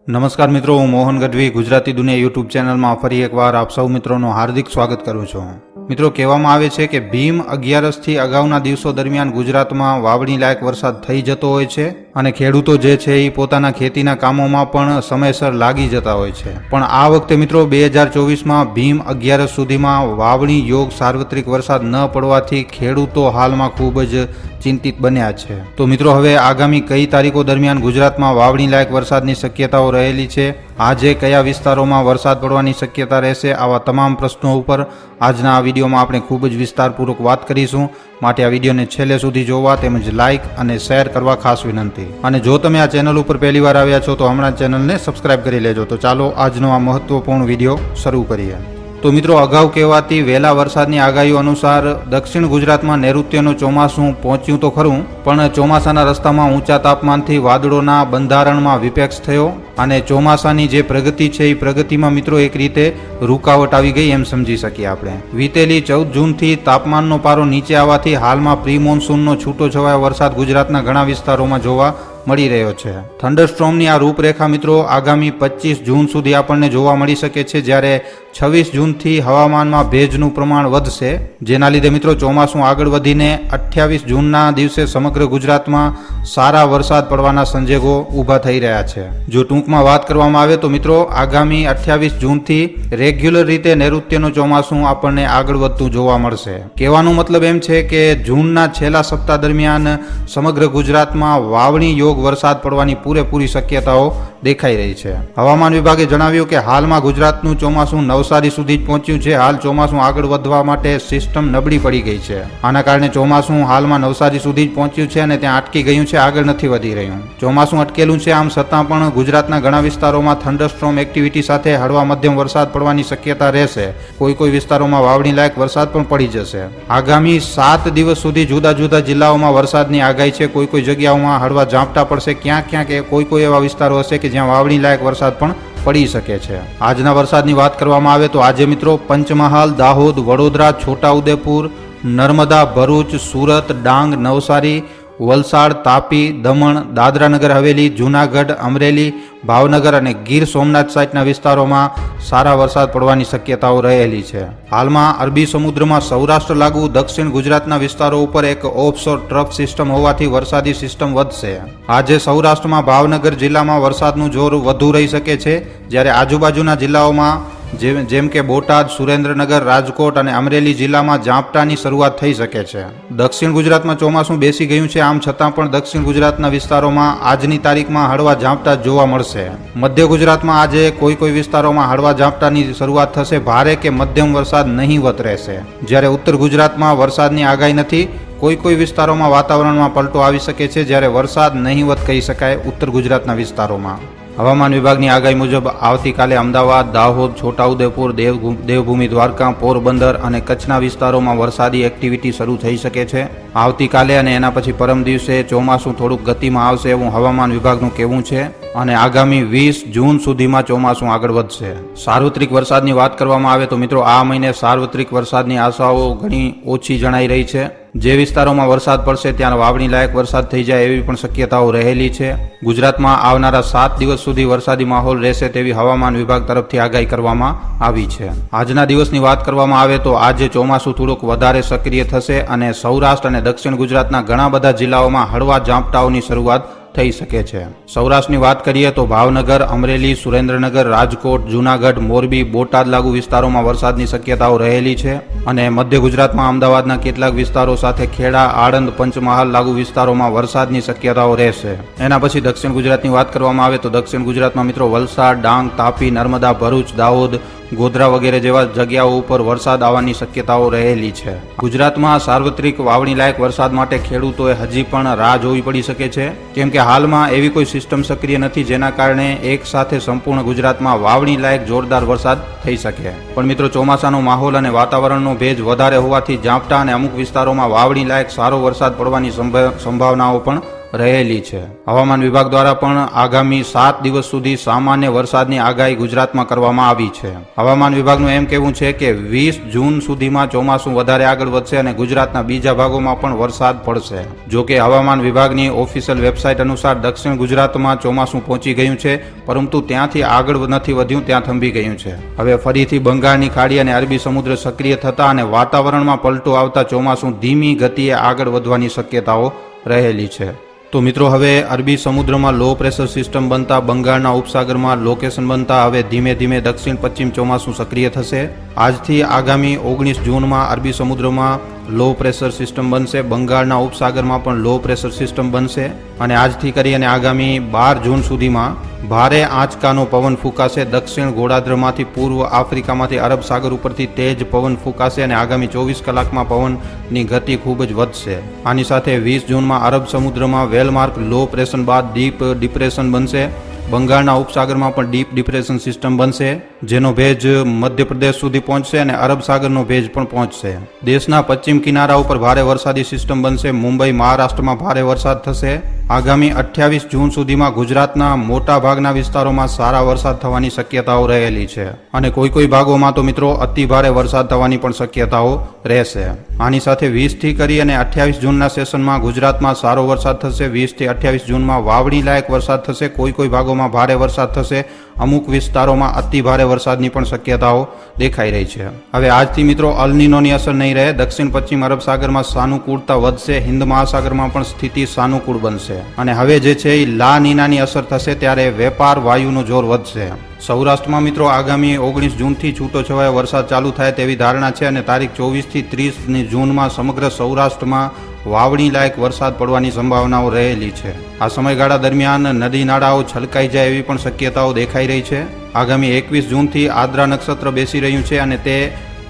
નમસ્કાર મિત્રો, હું મોહન ગઢવી ગુજરાતી દુનિયા યુટ્યુબ ચેનલમાં ફરી એકવાર આપ સૌ મિત્રોનું હાર્દિક સ્વાગત કરું છું. મિત્રો, કહેવામાં આવે છે કે ભીમ 11રસથી અગાઉના દિવસો દરમિયાન ગુજરાતમાં વાવણી લાયક વરસાદ થઈ જતો હોય છે અને ખેડૂતો જે છે એ પોતાના ખેતીના કામોમાં પણ સમયસર લાગી જતા હોય છે. પણ આ વખતે મિત્રો 2024માં ભીમ 11રસ સુધીમાં વાવણી યોગ સાર્વત્રિક વરસાદ ન પડવાથી ખેડૂતો હાલમાં ખૂબ જ ચિંતિત બન્યા છે. તો મિત્રો, હવે આગામી કઈ તારીખો દરમિયાન ગુજરાતમાં વાવણી લાયક વરસાદની શક્યતાઓ રહેલી છે, આજે કયા વિસ્તારોમાં વરસાદ પડવાની શક્યતા રહેશે, આવા તમામ પ્રશ્નો ઉપર આજના આ વિડીયોમાં આપણે ખૂબ જ વિસ્તારપૂર્વક વાત કરીશું. માટે આ વિડીયોને છેલ્લે સુધી જોવા તેમજ લાઇક અને શેર કરવા ખાસ વિનંતી. અને જો તમે આ ચેનલ ઉપર પહેલીવાર આવ્યા છો તો હમણાં ચેનલને સબસ્ક્રાઇબ કરી લેજો. તો ચાલો આજનો આ મહત્વપૂર્ણ વિડીયો શરૂ કરીએ. તો મિત્રો, અગાઉ કહેવાતી વહેલા વરસાદની આગાહીઓ અનુસાર દક્ષિણ ગુજરાતમાં નૈઋત્યનું ચોમાસું પહોંચ્યું તો ખરું, પણ ચોમાસાના રસ્તામાં ઊંચા તાપમાનથી વાદળોના બંધારણમાં વિપેક્ષ થયો અને ચોમાસાની જે પ્રગતિ છે એ પ્રગતિમાં મિત્રો એક રીતે રૂકાવટ આવી ગઈ એમ સમજી શકીએ આપણે. વીતેલી 14 જૂનથી તાપમાનનો પારો નીચે આવવાથી હાલમાં પ્રી મોન્સૂનનો છૂટો છવાયો વરસાદ ગુજરાતના ઘણા વિસ્તારોમાં જોવા મળી રહ્યો છે. થંડરસ્ટોર્મની આ રૂપરેખા મિત્રો આગામી 25 જૂન સુધી આપણને જોવા મળી શકે છે, જ્યારે 26 જૂનથી હવામાનમાં ભેજનું પ્રમાણ વધશે, જેના લીધે મિત્રો ચોમાસું આગળ વધીને 28 જૂનના દિવસે સમગ્ર ગુજરાતમાં સારા વરસાદ પડવાના સંજોગો ઊભા થઈ રહ્યા છે. જો ટૂંકમાં વાત કરવામાં આવે તો મિત્રો આગામી 28 જૂનથી રેગ્યુલર રીતે નૈઋત્યનું ચોમાસું આપણને આગળ વધતું જોવા મળશે. કહેવાનો મતલબ એમ છે કે જૂનના છેલ્લા સપ્તાહ દરમિયાન સમગ્ર ગુજરાતમાં વાવણી યોગ વરસાદ પડવાની પૂરેપૂરી શક્યતાઓ દેખાઈ રહી છે. હવામાન વિભાગે જણાવ્યું કે હાલમાં ગુજરાતનું ચોમાસું નવસારી સુધી જ પહોંચ્યું છે. હાલ ચોમાસું આગળ વધવા માટે સિસ્ટમ નબળી પડી ગઈ છે. આના કારણે ચોમાસું હાલમાં નવસારી સુધી જ પહોંચ્યું છે અને ત્યાં અટકી ગયું છે, આગળ નથી વધી રહ્યું. ચોમાસું અટકેલું છે, આમ છતાં પણ ગુજરાતના ઘણા વિસ્તારોમાં થંડરસ્ટોર્મ એક્ટિવિટી સાથે હળવા મધ્યમ વરસાદ પડવાની શક્યતા રહેશે. કોઈ વિસ્તારોમાં વાવણી લાયક વરસાદ પણ પડી જશે. આગામી 7 દિવસ સુધી જુદા જુદા જિલ્લાઓમાં વરસાદની આગાહી છે. કોઈ જગ્યાઓમાં હળવા ઝાપટા પડશે, ક્યાંક કોઈ એવા વિસ્તારો હશે કે જ્યાં વાવણી લાયક વરસાદ પણ પડી શકે છે. આજના વરસાદની વાત કરવામાં આવે તો આજે મિત્રો પંચમહાલ, દાહોદ, વડોદરા, છોટાઉદેપુર, નર્મદા, ભરૂચ, સુરત, ડાંગ, નવસારી, વલસાડ, તાપી, દમણ, દાદરા નગર હવેલી, જૂનાગઢ, અમરેલી, ભાવનગર અને ગીર સોમનાથ સહિતના વિસ્તારોમાં સારા વરસાદ પડવાની શક્યતાઓ રહેલી છે. હાલમાં અરબી સમુદ્રમાં સૌરાષ્ટ્ર લાગુ દક્ષિણ ગુજરાતના વિસ્તારો ઉપર એક ઓફશોર ટ્રફ સિસ્ટમ હોવાથી વરસાદી સિસ્ટમ વધશે. આજે સૌરાષ્ટ્રમાં ભાવનગર જિલ્લામાં વરસાદનું જોર વધુ રહી શકે છે, જ્યારે આજુબાજુના જિલ્લાઓમાં જેમ કે બોટાદ, સુરેન્દ્રનગર, રાજકોટ અને અમરેલી જિલ્લામાં ઝાપટાની શરૂઆત થઈ શકે છે. દક્ષિણ ગુજરાતમાં ચોમાસું બેસી ગયું છે, આમ છતાં પણ દક્ષિણ ગુજરાતના વિસ્તારોમાં આજની તારીખમાં હળવા ઝાપટા જોવા મળશે. મધ્ય ગુજરાતમાં આજે કોઈ વિસ્તારોમાં હળવા ઝાપટાની શરૂઆત થશે. ભારે કે મધ્યમ વરસાદ નહીવત રહેશે. જ્યારે ઉત્તર ગુજરાતમાં વરસાદની આગાહી નથી. કોઈ વિસ્તારોમાં વાતાવરણમાં પલટો આવી શકે છે, જ્યારે વરસાદ નહીવત કહી શકાય ઉત્તર ગુજરાતના વિસ્તારોમાં. હવામાન વિભાગની આગાહી મુજબ આવતીકાલે અમદાવાદ, દાહોદ, છોટાઉદેપુર, દેવભૂમિ દ્વારકા, પોરબંદર અને કચ્છના વિસ્તારોમાં વરસાદી એક્ટિવિટી શરૂ થઈ શકે છે. આવતીકાલે અને એના પછી પરમ દિવસે ચોમાસું થોડુંક ગતિમાં આવશે એવું હવામાન વિભાગનું કહેવું છે અને આગામી 20 જૂન સુધીમાં ચોમાસું આગળ વધશે. સાર્વત્રિક વરસાદની વાત કરવામાં આવે તો મિત્રો આ મહિને સાર્વત્રિક વરસાદની આશાઓ ઘણી ઓછી જણાઈ રહી છે. જે વિસ્તારોમાં વરસાદ પડશે ત્યાં વાવણી લાયક વરસાદ થઈ જાય એવી પણ શક્યતાઓ રહેલી છે. ગુજરાતમાં આવનારા 7 દિવસ સુધી વરસાદી માહોલ રહેશે તેવી હવામાન વિભાગ તરફથી આગાહી કરવામાં આવી છે. આજના દિવસની વાત કરવામાં આવે તો આજે ચોમાસું થોડુંક વધારે સક્રિય થશે અને સૌરાષ્ટ્ર અને દક્ષિણ ગુજરાતના ઘણા બધા જિલ્લાઓમાં હળવા ઝાપટાઓની શરૂઆત થઈ શકે છે. સૌરાષ્ટ્રની વાત કરીએ તો ભાવનગર, અમરેલી, સુરેન્દ્રનગર, રાજકોટ, જૂનાગઢ, મોરબી, બોટાદ લાગુ વિસ્તારોમાં વરસાદની શક્યતાઓ રહેલી છે અને મધ્ય ગુજરાતમાં અમદાવાદના કેટલાક વિસ્તારો સાથે ખેડા, આણંદ, પંચમહાલ લાગુ વિસ્તારોમાં વરસાદની શક્યતાઓ રહેશે. એના પછી દક્ષિણ ગુજરાતની વાત કરવામાં આવે તો દક્ષિણ ગુજરાતમાં મિત્રો વલસાડ, ડાંગ, તાપી, નર્મદા, ભરૂચ, દાહોદ, ગોધરા વગેરે જેવા જગ્યાઓ ઉપર વરસાદ આવવાની શક્યતાઓ રહેલી છે. ગુજરાતમાં સાર્વત્રિક વાવણી લાયક વરસાદ માટે ખેડૂતોએ હજી પણ રાહ જોવી પડી શકે છે, કેમ કે હાલમાં એવી કોઈ સિસ્ટમ સક્રિય નથી જેના કારણે એક સાથે સંપૂર્ણ ગુજરાતમાં વાવણી લાયક જોરદાર વરસાદ થઈ શકે. પણ મિત્રો ચોમાસાનો માહોલ અને વાતાવરણનો ભેજ વધારે હોવાથી ઝાપટા અને અમુક વિસ્તારોમાં વાવણી લાયક સારો વરસાદ પડવાની સંભાવનાઓ પણ રહેલી છે. હવામાન વિભાગ દ્વારા પણ આગામી 7 દિવસ સુધી સામાન્ય વરસાદની આગાહી ગુજરાતમાં કરવામાં આવી છે. હવામાન વિભાગનું એમ કહેવું છે કે 20 જૂન સુધીમાં ચોમાસું વધારે આગળ વધશે અને ગુજરાતના બીજા ભાગોમાં પણ વરસાદ પડશે. જો કે હવામાન વિભાગની ઓફિશિયલ વેબસાઇટ અનુસાર દક્ષિણ ગુજરાતમાં ચોમાસું પહોંચી ગયું છે, પરંતુ ત્યાંથી આગળ નથી વધ્યું, ત્યાં થંભી ગયું છે. હવે ફરીથી બંગાળની ખાડી અને અરબી સમુદ્ર સક્રિય થતા અને વાતાવરણમાં પલટો આવતા ચોમાસું ધીમી ગતિએ આગળ વધવાની શક્યતાઓ રહેલી છે. તો મિત્રો, હવે અરબી સમુદ્રમાં લો પ્રેશર સિસ્ટમ બનતા બંગાળના ઉપસાગરમાં લોકેશન બનતા હવે ધીમે ધીમે દક્ષિણ પશ્ચિમ ચોમાસું સક્રિય થશે. આજથી આગામી 19 જૂનમાં અરબી સમુદ્રમાં લો પ્રેશર સિસ્ટમ બનશે, બંગાળના ઉપસાગરમાં પણ લો પ્રેશર સિસ્ટમ બનશે અને આજથી કરી અને આગામી 12 જૂન સુધીમાં ભારે આંચકાનો પવન ફૂંકાશે. દક્ષિણ ગોળાર્ધમાંથી પૂર્વ આફ્રિકામાંથી અરબ સાગર ઉપરથી તેજ પવન ફૂંકાશે અને આગામી 24 કલાકમાં પવનની ગતિ ખૂબ જ વધશે. આની સાથે 20 જૂનમાં અરબ સમુદ્રમાં વેલમાર્ક લો પ્રેશર બાદ ડીપ ડિપ્રેશન બનશે. બંગાળના ઉપસાગરમાં પણ ડીપ ડિપ્રેશન સિસ્ટમ બનશે, જેનો ભેજ મધ્યપ્રદેશ સુધી પહોંચશે અને અરબ સાગરનો ભેજ પણ પહોંચશે. દેશના પશ્ચિમ કિનારા ઉપર ભારે વરસાદી સિસ્ટમ બનશે. મુંબઈ, મહારાષ્ટ્રમાં ભારે વરસાદ થશે. આગામી 28 જૂન સુધીમાં ગુજરાતના મોટા ભાગના વિસ્તારોમાં સારા વરસાદ થવાની શક્યતાઓ રહેલી છે અને કોઈ ભાગોમાં તો મિત્રો અતિ ભારે વરસાદ થવાની પણ શક્યતાઓ રહેશે. આની સાથે 20 થી કરી અને 28 જૂનના સેશનમાં ગુજરાતમાં સારો વરસાદ થશે. 20 થી 28 જૂનમાં વાવણી લાયક વરસાદ થશે. કોઈ ભાગોમાં ભારે વરસાદ થશે. અમુક વિસ્તારોમાં અતિ ભારે વરસાદની પણ શક્યતાઓ દેખાઈ રહી છે. હવે આજથી મિત્રો અલ નીનોની અસર નહીં રહે. દક્ષિણ પશ્ચિમ અરબ સાગરમાં સાનુકૂળતા વધશે. હિન્દ મહાસાગરમાં પણ સ્થિતિ સાનુકૂળ બનશે અને હવે જે છે એ લા નીનાની અસર થશે, ત્યારે વેપાર વાયુનો જોર વધશે. સૌરાષ્ટ્રમાં મિત્રો આગામી 19 જૂનથી છૂટો છવાયો વરસાદ ચાલુ થાય તેવી ધારણા છે અને તારીખ 24 થી 30 જૂનમાં સમગ્ર સૌરાષ્ટ્રમાં વાવણી લાયક વરસાદ પડવાની સંભાવનાઓ રહેલી છે. આ સમયગાળા દરમિયાન નદી નાળાઓ છલકાઈ જાય એવી પણ શક્યતાઓ દેખાઈ રહી છે. આગામી 21 જૂનથી આદ્રા નક્ષત્ર બેસી રહ્યું છે અને તે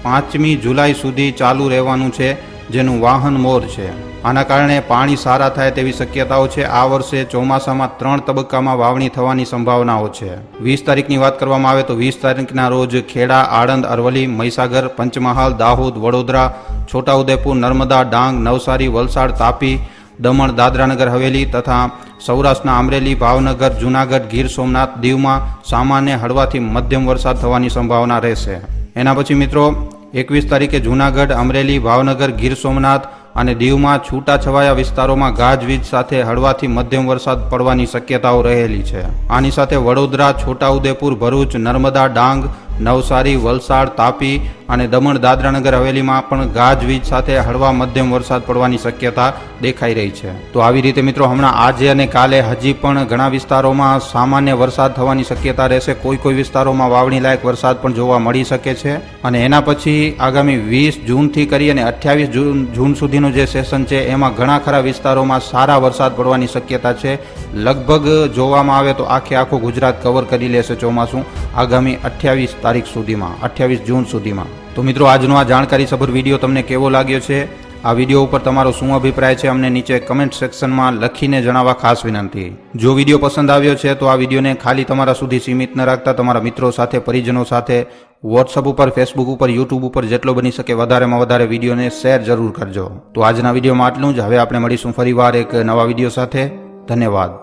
5મી જુલાઈ સુધી ચાલુ રહેવાનું છે, જેનું વાહન મોર છે. આના કારણે પાણી સારા થાય તેવી શક્યતાઓ છે. આ વર્ષે ચોમાસામાં 3 તબક્કામાં વાવણી થવાની સંભાવનાઓ છે. 20 તારીખની વાત કરવામાં આવે તો 20 તારીખના રોજ ખેડા, આણંદ, અરવલ્લી, મહીસાગર, પંચમહાલ, દાહોદ, વડોદરા, છોટાઉદેપુર, નર્મદા, ડાંગ, નવસારી, વલસાડ, તાપી, દમણ, દાદરાનગર હવેલી તથા સૌરાષ્ટ્રના અમરેલી, ભાવનગર, જૂનાગઢ, ગીર સોમનાથ, દીવમાં સામાન્ય હળવાથી મધ્યમ વરસાદ થવાની સંભાવના રહેશે. એના પછી મિત્રો 21 તારીખે જૂનાગઢ, અમરેલી, ભાવનગર, ગીર સોમનાથ અને દીવમાં છૂટાછવાયા વિસ્તારોમાં ગાજવીજ સાથે હળવાથી મધ્યમ વરસાદ પડવાની શક્યતાઓ રહેલી છે. આની સાથે વડોદરા, છોટાઉદેપુર, ભરૂચ, નર્મદા, ડાંગ, નવસારી, વલસાડ, તાપી અને દમણ, દાદરાનગર હવેલીમાં પણ ગાજવીજ સાથે હળવા મધ્યમ વરસાદ પડવાની શક્યતા દેખાઈ રહી છે. તો આવી રીતે મિત્રો હમણાં આજે અને કાલે હજી પણ ઘણા વિસ્તારોમાં સામાન્ય વરસાદ થવાની શક્યતા રહેશે. કોઈ વિસ્તારોમાં વાવણી લાયક વરસાદ પણ જોવા મળી શકે છે અને એના પછી આગામી 20 જૂનથી કરી અને 28 જૂન સુધીનું જે સેશન છે એમાં ઘણા ખરા વિસ્તારોમાં સારા વરસાદ પડવાની શક્યતા છે. લગભગ જોવામાં આવે તો આખું ગુજરાત કવર કરી લેશે ચોમાસું આગામી 28 તારીખ સુધીમાં, 28 જૂન સુધીમાં. તો મિત્રો, આજનો આ જાણકારીસભર વિડીયો તમને કેવો લાગ્યો છે? આ વિડીયો ઉપર તમારો શું અભિપ્રાય છે અમને નીચે કમેન્ટ સેક્શનમાં લખીને જણાવવા ખાસ વિનંતી. જો વિડીયો પસંદ આવ્યો છે તો આ વિડીયોને ખાલી તમારા સુધી સીમિત ન રાખતા તમારા મિત્રો સાથે, પરિજનો સાથે, વોટ્સઅપ ઉપર, ફેસબુક ઉપર, યુટ્યુબ ઉપર જેટલો બની શકે વધારેમાં વધારે વિડીયોને શેર જરૂર કરજો. તો આજના વિડીયોમાં આટલું જ. હવે આપણે મળીશું ફરીવાર એક નવા વિડીયો સાથે. ધન્યવાદ.